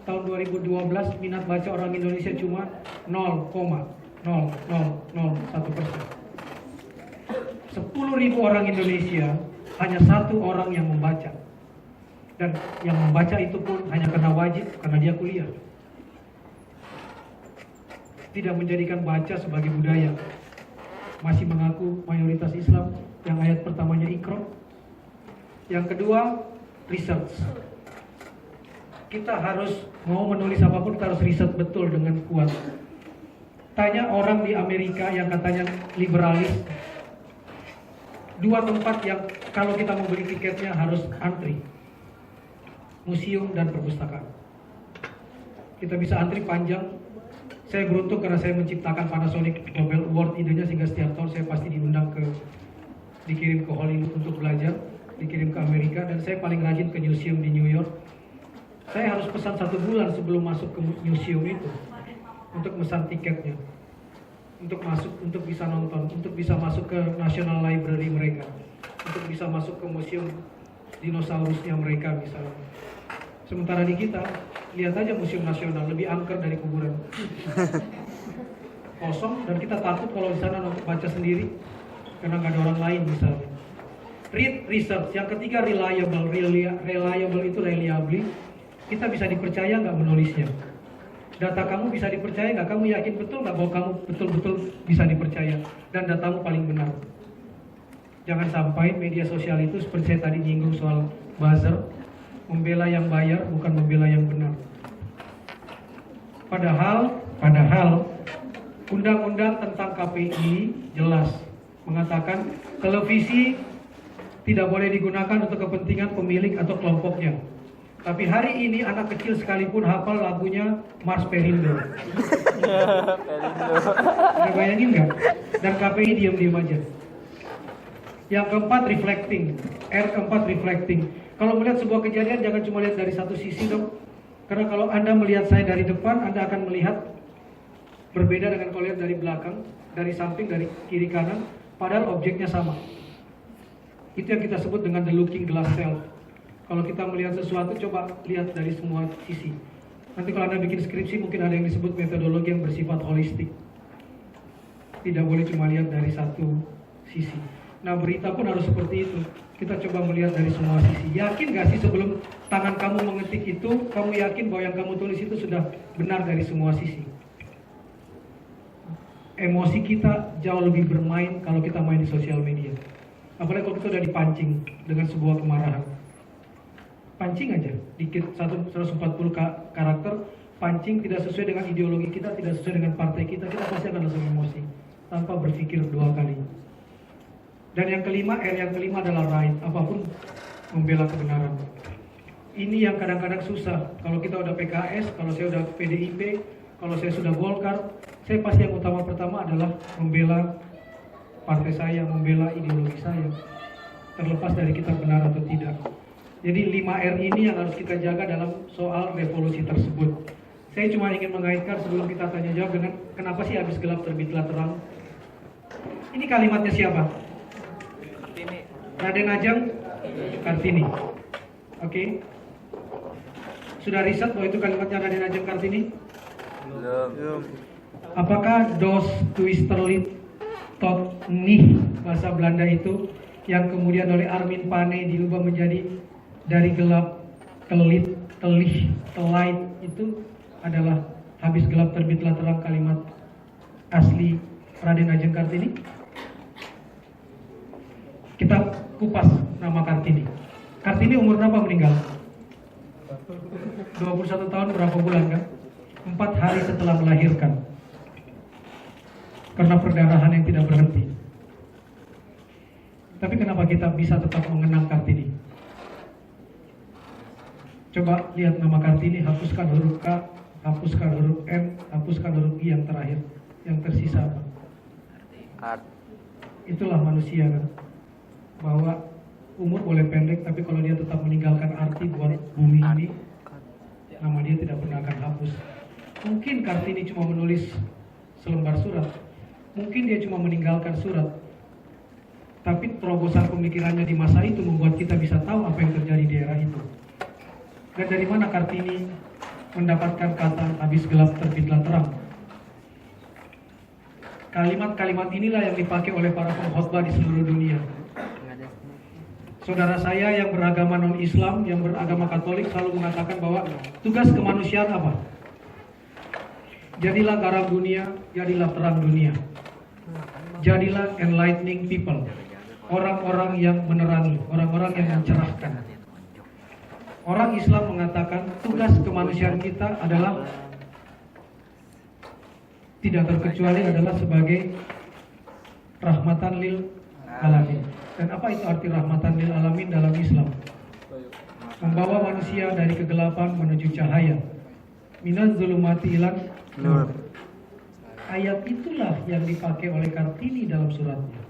tahun 2012 minat baca orang Indonesia cuma 0,0001%. 10.000 orang Indonesia, hanya 1 orang yang membaca. Dan yang membaca itu pun hanya karena wajib, karena dia kuliah. Tidak menjadikan baca sebagai budaya. Masih mengaku mayoritas Islam yang ayat pertamanya ikro. Yang kedua, research. Kita harus mau menulis apapun, kita harus riset betul dengan kuat. Tanya orang di Amerika yang katanya liberalis, 2 tempat yang kalau kita mau beli tiketnya harus antri. Museum dan perpustakaan. Kita bisa antri panjang. Saya beruntung karena saya menciptakan Panasonic Nobel Award idenya, sehingga setiap tahun saya pasti dikirim ke Hollywood untuk belajar, dikirim ke Amerika, dan saya paling rajin ke museum di New York. Saya harus pesan 1 bulan sebelum masuk ke museum itu untuk pesan tiketnya, untuk bisa nonton, untuk bisa masuk ke National Library mereka, untuk bisa masuk ke museum dinosaurusnya mereka misalnya. Sementara di kita, lihat aja Museum Nasional lebih angker dari kuburan. kosong dan kita takut kalau di sana untuk baca sendiri karena nggak ada orang lain misalnya. Read, research. Yang ketiga reliable. Reliable itu reliably. Kita bisa dipercaya nggak menulisnya? Data kamu bisa dipercaya nggak? Kamu yakin betul nggak bahwa kamu betul-betul bisa dipercaya dan datamu paling benar? Jangan sampai media sosial itu seperti saya tadi nyinggung soal buzzer, membela yang bayar bukan membela yang benar. Padahal undang-undang tentang KPI jelas mengatakan televisi tidak boleh digunakan untuk kepentingan pemilik atau kelompoknya. Tapi hari ini anak kecil sekalipun hafal lagunya Mars Perindo. Udah bayangin nggak? Dan KPI diam-diam aja. Yang keempat reflecting. R keempat reflecting. Kalau melihat sebuah kejadian jangan cuma lihat dari satu sisi dong. Karena kalau Anda melihat saya dari depan, Anda akan melihat berbeda dengan kalau lihat dari belakang, dari samping, dari kiri kanan, padahal objeknya sama. Itu yang kita sebut dengan the looking glass self. Kalau kita melihat sesuatu, coba lihat dari semua sisi. Nanti kalau Anda bikin skripsi, mungkin ada yang disebut metodologi yang bersifat holistik. Tidak boleh cuma lihat dari satu sisi. Nah, berita pun harus seperti itu. Kita coba melihat dari semua sisi. Yakin gak sih sebelum tangan kamu mengetik itu, kamu yakin bahwa yang kamu tulis itu sudah benar dari semua sisi? Emosi kita jauh lebih bermain kalau kita main di sosial media. Apalagi kalau kita udah dipancing dengan sebuah kemarahan. Pancing aja, dikit 140 karakter, pancing tidak sesuai dengan ideologi kita, tidak sesuai dengan partai kita pasti akan langsung emosi tanpa berpikir dua kali. Dan yang kelima, yang kelima adalah right, apapun membela kebenaran. Ini yang kadang-kadang susah. Kalau kita udah PKS, kalau saya udah PDIP, kalau saya sudah Golkar, saya pasti yang utama pertama adalah membela partai saya, membela ideologi saya, terlepas dari kita benar atau tidak. Jadi 5R ini yang harus kita jaga dalam soal revolusi tersebut. Saya cuma ingin mengaitkan sebelum kita tanya jawab dengan kenapa sih habis gelap terbitlah terang. Ini kalimatnya siapa? Raden Ajeng Kartini. Oke. Sudah riset bahwa itu kalimatnya Raden Ajeng Kartini? Belum. Apakah dos twisterlit tot nih bahasa Belanda itu yang kemudian oleh Armin Pane diubah menjadi dari gelap telit, telih, telait itu adalah habis gelap terbitlah terang kalimat asli Raden Ajeng Kartini? Kita kupas nama Kartini. Kartini umur berapa meninggal? 21 tahun berapa bulan kan? 4 hari setelah melahirkan. Karena perdarahan yang tidak berhenti. Tapi kenapa kita bisa tetap mengenang Kartini? Coba lihat nama Kartini, hapuskan huruf K, hapuskan huruf M, hapuskan huruf I yang terakhir. Yang tersisa apa? Art. Itulah manusia kan. Bahwa umur boleh pendek, tapi kalau dia tetap meninggalkan arti buat bumi ini, nama dia tidak pernah akan hapus. Mungkin Kartini cuma menulis selembar surat, mungkin dia cuma meninggalkan surat, tapi terobosan pemikirannya di masa itu membuat kita bisa tahu apa yang terjadi di era itu. Dan dari mana Kartini mendapatkan kata habis gelap terbitlah terang? Kalimat-kalimat inilah yang dipakai oleh para pengkhotbah di seluruh dunia. Saudara saya yang beragama non-Islam, yang beragama Katolik selalu mengatakan bahwa tugas kemanusiaan apa? Jadilah garam dunia, jadilah terang dunia. Jadilah enlightening people. Orang-orang yang menerangi, orang-orang yang mencerahkan. Orang Islam mengatakan tugas kemanusiaan kita adalah tidak terkecuali adalah sebagai rahmatan lil alamin. Dan apa itu arti rahmatan lil alamin dalam Islam? Membawa manusia dari kegelapan menuju cahaya. Minaz zulumati ilan nur. Ayat itulah yang dipakai oleh Kartini dalam suratnya.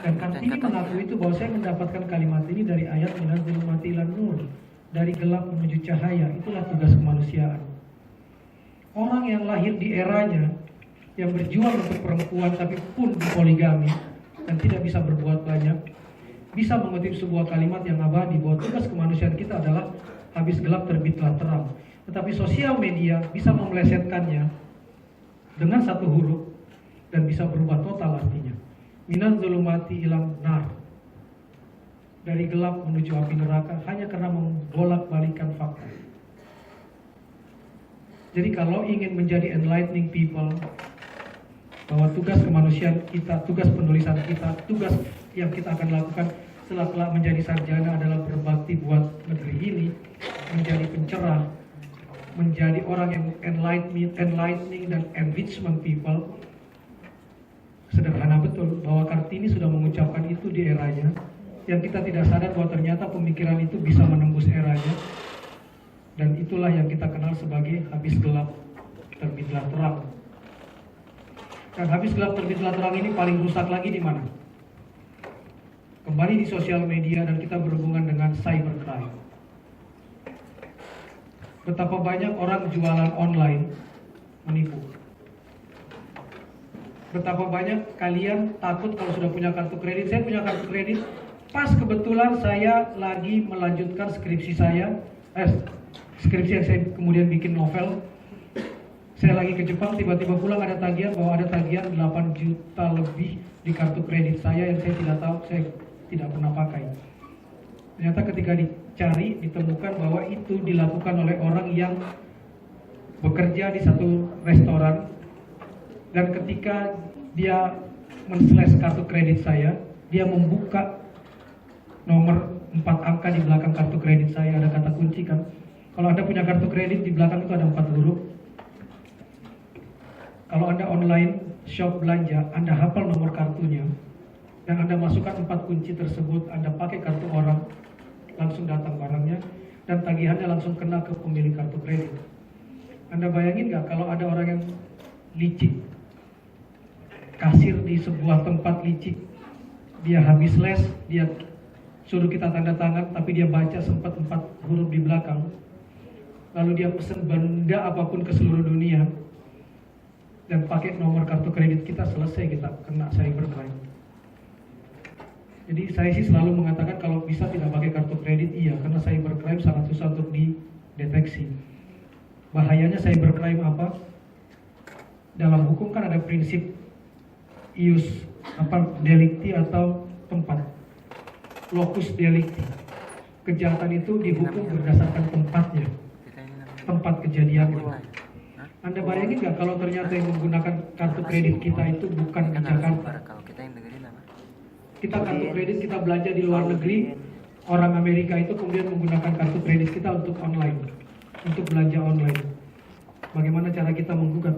Dan Kartini mengakui itu bahwa saya mendapatkan kalimat ini dari ayat minaz zulumati ilan nur. Dari gelap menuju cahaya, itulah tugas kemanusiaan. Orang yang lahir di eranya, yang berjuang untuk perempuan tapi pun poligami, dan tidak bisa berbuat banyak, bisa mengutip sebuah kalimat yang abadi bahwa tugas kemanusiaan kita adalah habis gelap terbitlah terang. Tetapi sosial media bisa memelesetkannya dengan satu huruf dan bisa berubah total artinya. Minaz zulumati ilan nar, dari gelap menuju api neraka hanya karena membolak-balikan fakta. Jadi kalau ingin menjadi enlightening people, bahwa tugas kemanusiaan kita, tugas penulisan kita, tugas yang kita akan lakukan setelah kelak menjadi sarjana adalah berbakti buat negeri ini, menjadi pencerah, menjadi orang yang enlightening dan enrichment people. Sederhana betul bahwa Kartini sudah mengucapkan itu di eranya, yang kita tidak sadar bahwa ternyata pemikiran itu bisa menembus eranya, dan itulah yang kita kenal sebagai habis gelap terbitlah terang. Dan habis gelap terbitlah terang ini paling rusak lagi di mana? Kembali di sosial media, dan kita berhubungan dengan cybercrime. Betapa banyak orang jualan online menipu. Betapa banyak kalian takut kalau sudah punya kartu kredit. Saya punya kartu kredit, pas kebetulan saya lagi melanjutkan skripsi saya, skripsi yang saya kemudian bikin novel. Saya lagi ke Jepang, tiba-tiba pulang ada tagihan bahwa ada tagihan 8 juta lebih di kartu kredit saya yang saya tidak tahu, saya tidak pernah pakai. Ternyata ketika dicari, ditemukan bahwa itu dilakukan oleh orang yang bekerja di satu restoran. Dan ketika dia men-slash kartu kredit saya, dia membuka nomor 4 angka di belakang kartu kredit saya, ada kata kunci kan. Kalau Anda punya kartu kredit, di belakang itu ada 4 huruf. Kalau Anda online shop belanja, Anda hafal nomor kartunya, dan Anda masukkan 4 kunci tersebut, Anda pakai kartu orang, langsung datang barangnya, dan tagihannya langsung kena ke pemilik kartu kredit. Anda bayangin nggak kalau ada orang yang licik, kasir di sebuah tempat licik, dia habis les, dia suruh kita tanda tangan, tapi dia baca sempat 4 huruf di belakang, lalu dia pesen benda apapun ke seluruh dunia, dan pakai nomor kartu kredit kita, selesai kita kena cybercrime. Jadi saya sih selalu mengatakan kalau bisa tidak pakai kartu kredit, iya, karena cybercrime sangat susah untuk dideteksi. Bahayanya cybercrime apa? Dalam hukum kan ada prinsip ius delicti atau tempat, locus delicti. Kejahatan itu dihukum berdasarkan tempatnya, tempat kejadiannya. Anda bayangin nggak kalau ternyata yang menggunakan kartu kredit kita itu bukan di Jakarta? Kita kartu kredit kita belanja di luar negeri, orang Amerika itu kemudian menggunakan kartu kredit kita untuk online, untuk belanja online. Bagaimana cara kita menggugat?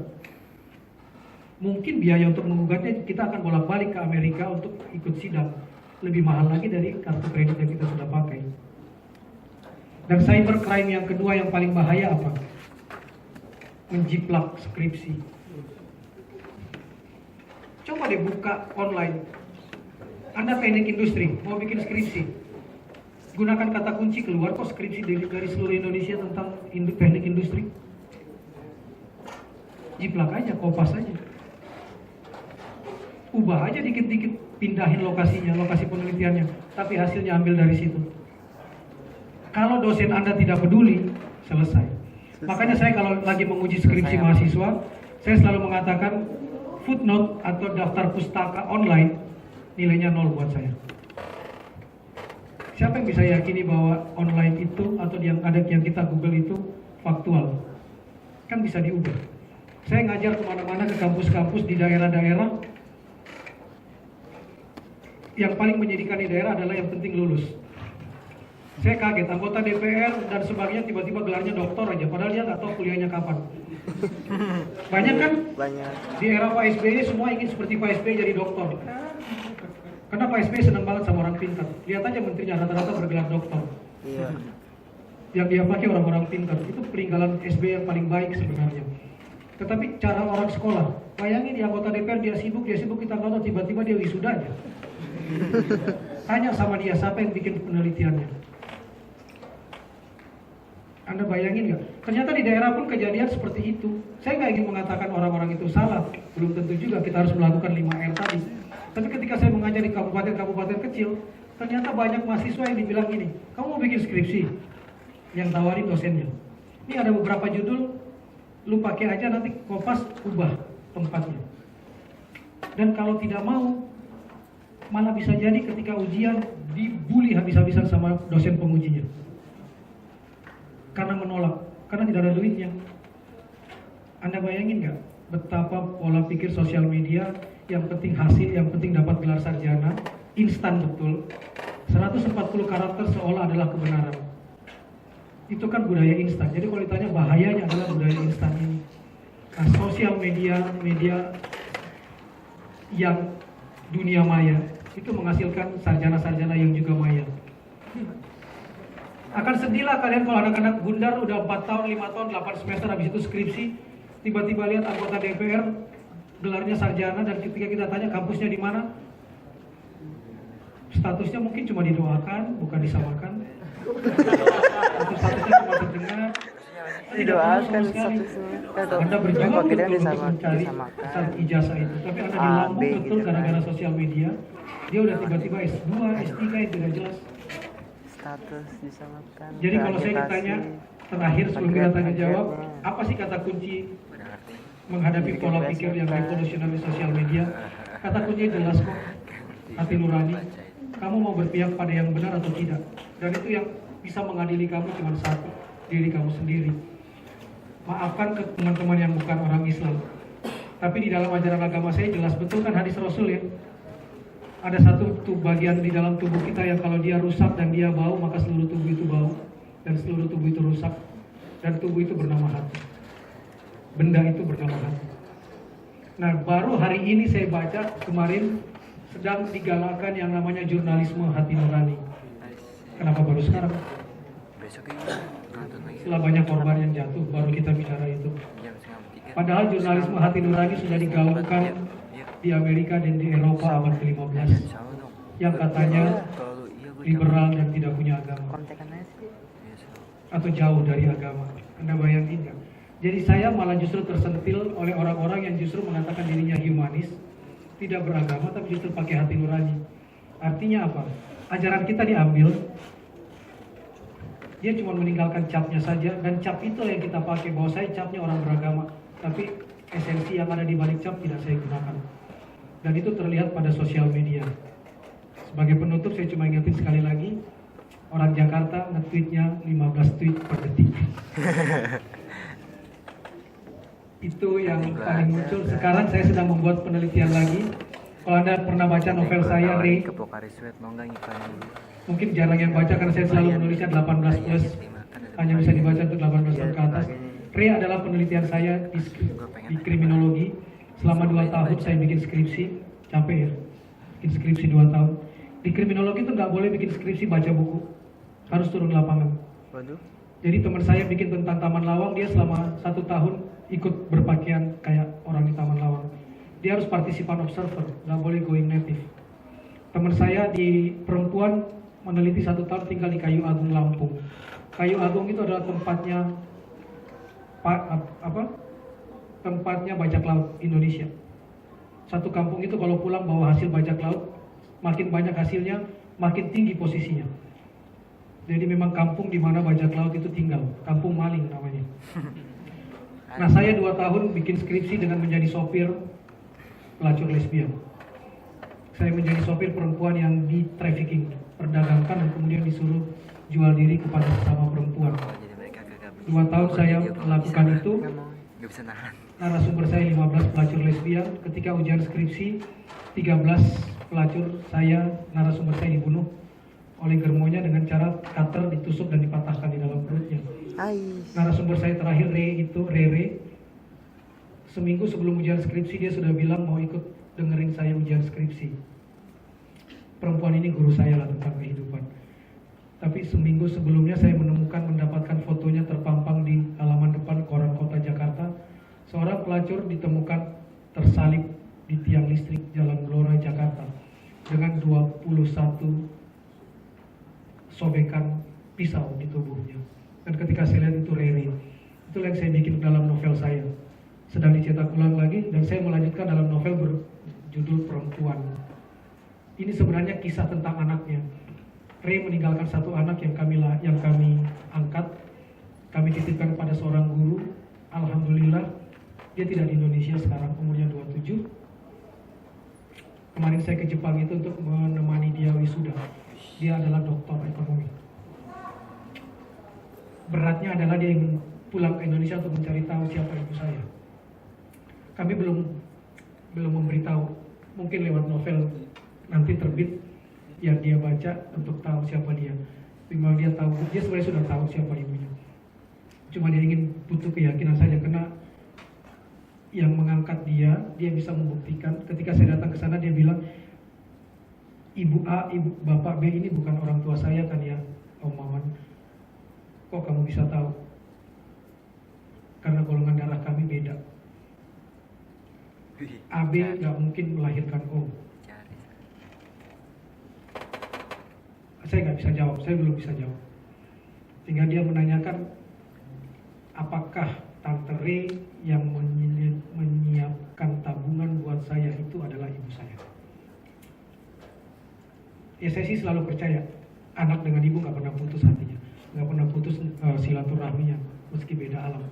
Mungkin biaya untuk menggugatnya kita akan bolak-balik ke Amerika untuk ikut sidang, lebih mahal lagi dari kartu kredit yang kita sudah pakai. Dan cybercrime yang kedua yang paling bahaya apa? Menjiplak skripsi. Coba deh buka online. Anda teknik industri, mau bikin skripsi, gunakan kata kunci, keluar kok skripsi dari seluruh Indonesia tentang teknik industri. Jiplak aja, kopas aja. Ubah aja dikit-dikit, pindahin lokasinya, lokasi penelitiannya, tapi hasilnya ambil dari situ. Kalau dosen Anda tidak peduli, selesai. Makanya saya kalau lagi menguji skripsi mahasiswa, saya selalu mengatakan footnote atau daftar pustaka online nilainya 0 buat saya. Siapa yang bisa yakini bahwa online itu atau yang ada yang kita Google itu faktual? Kan bisa diubah. Saya ngajar kemana-mana ke kampus-kampus di daerah-daerah. Yang paling menyedihkan di daerah adalah yang penting lulus. Saya kaget, anggota DPR dan sebagainya tiba-tiba gelarnya doktor aja, padahal dia nggak tahu kuliahnya kapan. Banyak kan? Banyak. Di era Pak SBY semua ingin seperti Pak SBY jadi doktor. Karena Pak SBY senang banget sama orang pintar. Lihat aja menterinya rata-rata bergelar doktor. Iya. Yang dia pakai orang-orang pintar. Itu peninggalan SBY yang paling baik sebenarnya. Tetapi cara orang sekolah, bayangin di anggota DPR dia sibuk kita nggak tahu, tiba-tiba dia wisuda aja. Tanya sama dia siapa yang bikin penelitiannya. Anda bayangin nggak? Ternyata di daerah pun kejadian seperti itu. Saya nggak ingin mengatakan orang-orang itu salah. Belum tentu juga kita harus melakukan 5R tadi. Tapi ketika saya mengajar di kabupaten-kabupaten kecil, ternyata banyak mahasiswa yang dibilang gini, kamu mau bikin skripsi? Yang tawarin dosennya. Ini ada beberapa judul, lu pakai aja nanti kopas ubah. tempatnya. Dan kalau tidak mau, malah bisa jadi ketika ujian dibully habis-habisan sama dosen pengujinya. Karena menolak, karena tidak ada duitnya. Anda bayangin nggak betapa pola pikir sosial media, yang penting hasil, yang penting dapat gelar sarjana, instan betul. 140 karakter seolah adalah kebenaran. Itu kan budaya instan. Jadi kalau ditanya bahayanya adalah budaya instan ini. Nah, sosial media yang dunia maya itu menghasilkan sarjana-sarjana yang juga maya. Akan sedihlah kalian kalau anak-anak Gundar udah 4 tahun, 5 tahun, 8 semester habis itu skripsi, tiba-tiba lihat anggota DPR gelarnya sarjana, dan ketika kita tanya kampusnya di mana, statusnya mungkin cuma didoakan, bukan disamakan. Atau statusnya cuma terdengar. Didoakan statusnya. Anda berjuang betul untuk mencari disamakan. ijazah itu, tapi Anda A, dilambung B betul gitu gara-gara kan. sosial media. Dia udah tiba-tiba S2, S3 yang tidak jelas. Status disamakan. Jadi kalau saya ditanya terakhir sebelum kita tanya jawab, apa sih kata kunci menghadapi pola pikir yang revolusioner di sosial media? Kata kunci jelas kok, hati nurani. Kamu mau berpihak pada yang benar atau tidak? Dan itu yang bisa mengadili kamu cuma satu, diri kamu sendiri. Maafkan ke teman-teman yang bukan orang Islam. Tapi di dalam ajaran agama saya jelas betul kan hadis Rasul ya. Ada satu bagian di dalam tubuh kita yang kalau dia rusak dan dia bau, maka seluruh tubuh itu bau. Dan seluruh tubuh itu rusak. Dan tubuh itu bernama hati. Benda itu bernama hati. Nah, baru hari ini saya baca, kemarin sedang digalakkan yang namanya jurnalisme hati nurani. Kenapa baru sekarang? Setelah banyak korban yang jatuh, baru kita bicara itu. Padahal jurnalisme hati nurani sudah digaungkan di Amerika dan di Eropa abad ke-15, yang katanya liberal dan tidak punya agama, atau jauh dari agama. Anda bayangin nggak? Jadi saya malah justru tersentil oleh orang-orang yang justru mengatakan dirinya humanis, tidak beragama, tapi justru pakai hati nurani. Artinya apa? Ajaran kita diambil, dia cuma meninggalkan capnya saja, dan cap itu yang kita pakai, bahwa saya capnya orang beragama, tapi esensi yang ada di balik cap tidak saya gunakan. Dan itu terlihat pada sosial media. Sebagai penutup saya cuma ingetin sekali lagi, orang Jakarta nge-tweetnya 15 tweet per detik. Itu yang paling muncul. Sekarang saya sedang membuat penelitian lagi. Kalau Anda pernah baca novel saya, Ray, mungkin jarang yang baca karena saya selalu menulisnya 18 plus, hanya bisa dibaca untuk 18 tahun ke atas. Ray adalah penelitian saya di kriminologi. Selama 2 tahun saya bikin skripsi, capek ya, bikin skripsi 2 tahun. Di kriminologi itu nggak boleh bikin skripsi baca buku, harus turun lapangan. Jadi teman saya bikin tentang Taman Lawang, dia selama 1 tahun ikut berpakaian kayak orang di Taman Lawang. Dia harus partisipan observer, nggak boleh going native. Teman saya di perempuan meneliti 1 tahun tinggal di Kayu Agung, Lampung. Kayu Agung itu adalah tempatnya tempatnya bajak laut Indonesia. Satu kampung itu kalau pulang bawa hasil bajak laut, makin banyak hasilnya, makin tinggi posisinya. Jadi memang kampung di mana bajak laut itu tinggal, kampung maling namanya. Nah, saya 2 tahun bikin skripsi dengan menjadi sopir pelacur lesbian. Saya menjadi sopir perempuan yang di trafficking, perdagangkan dan kemudian disuruh jual diri kepada sesama perempuan. 2 tahun saya melakukan itu. Narasumber saya 15 pelacur lesbian. Ketika ujian skripsi, 13 pelacur saya, narasumber saya dibunuh oleh germonya dengan cara cutter ditusuk dan dipatahkan di dalam perutnya. Narasumber saya terakhir, Rere, seminggu sebelum ujian skripsi dia sudah bilang mau ikut dengerin saya ujian skripsi. Perempuan ini guru saya lah tentang kehidupan. Tapi seminggu sebelumnya saya mendapatkan fotonya terpampang di halaman depan koran kota Jakarta. Seorang pelacur ditemukan tersalib di tiang listrik Jalan Gelora, Jakarta dengan 21 sobekan pisau di tubuhnya. Dan ketika saya lihat itu Rere, itulah yang saya bikin dalam novel saya. Sedang dicetak ulang lagi dan saya melanjutkan dalam novel berjudul Perempuan. Ini sebenarnya kisah tentang anaknya. Ray meninggalkan 1 anak yang kami angkat, kami titipkan kepada seorang guru. Alhamdulillah Dia tidak di Indonesia sekarang, umurnya 27. Kemarin saya ke Jepang itu untuk menemani dia wisuda. Dia adalah doktor ekonomi. Beratnya adalah dia ingin pulang ke Indonesia untuk mencari tahu siapa ibu saya. Kami belum memberitahu, mungkin lewat novel nanti terbit yang dia baca untuk tahu siapa dia. Memang dia tahu, dia sebenarnya sudah tahu siapa ibunya. Cuma dia ingin butuh keyakinan saja, karena yang mengangkat dia bisa membuktikan. Ketika saya datang ke sana dia bilang, ibu A, ibu bapak B ini bukan orang tua saya kan ya, Om Maman. Kok kamu bisa tahu? Karena golongan darah kami beda. AB nggak mungkin melahirkan Om. Saya nggak bisa jawab, saya belum bisa jawab. Sehingga dia menanyakan, apakah Tante Re yang menyiapkan tabungan buat saya itu adalah ibu saya? Ya saya sih selalu percaya, anak dengan ibu nggak pernah putus hatinya, nggak pernah putus silaturahminya, meski beda alam.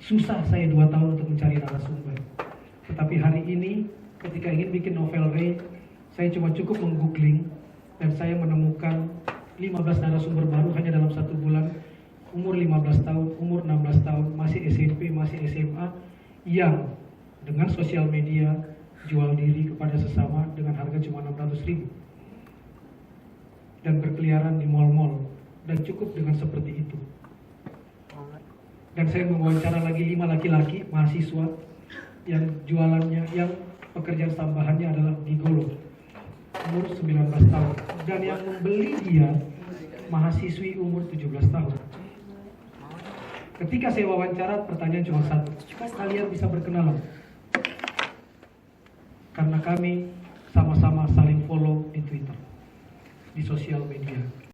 Susah saya 2 tahun untuk mencari narasumber. Tetapi hari ini ketika ingin bikin novel Re, saya cuma cukup menggoogling dan saya menemukan 15 narasumber baru hanya dalam 1 bulan. Umur 15 tahun, umur 16 tahun, masih SMP, masih SMA, yang dengan sosial media jual diri kepada sesama dengan harga cuma 600.000 dan berkeliaran di mal-mal, dan cukup dengan seperti itu. Dan saya mewawancara lagi 5 laki-laki mahasiswa yang jualannya, yang pekerjaan tambahannya adalah gigolo, umur 19 tahun, dan yang membeli dia mahasiswi umur 17 tahun. Ketika saya wawancara, pertanyaan cuma satu, kok kalian bisa berkenalan? Karena kami sama-sama saling follow di Twitter, di sosial media.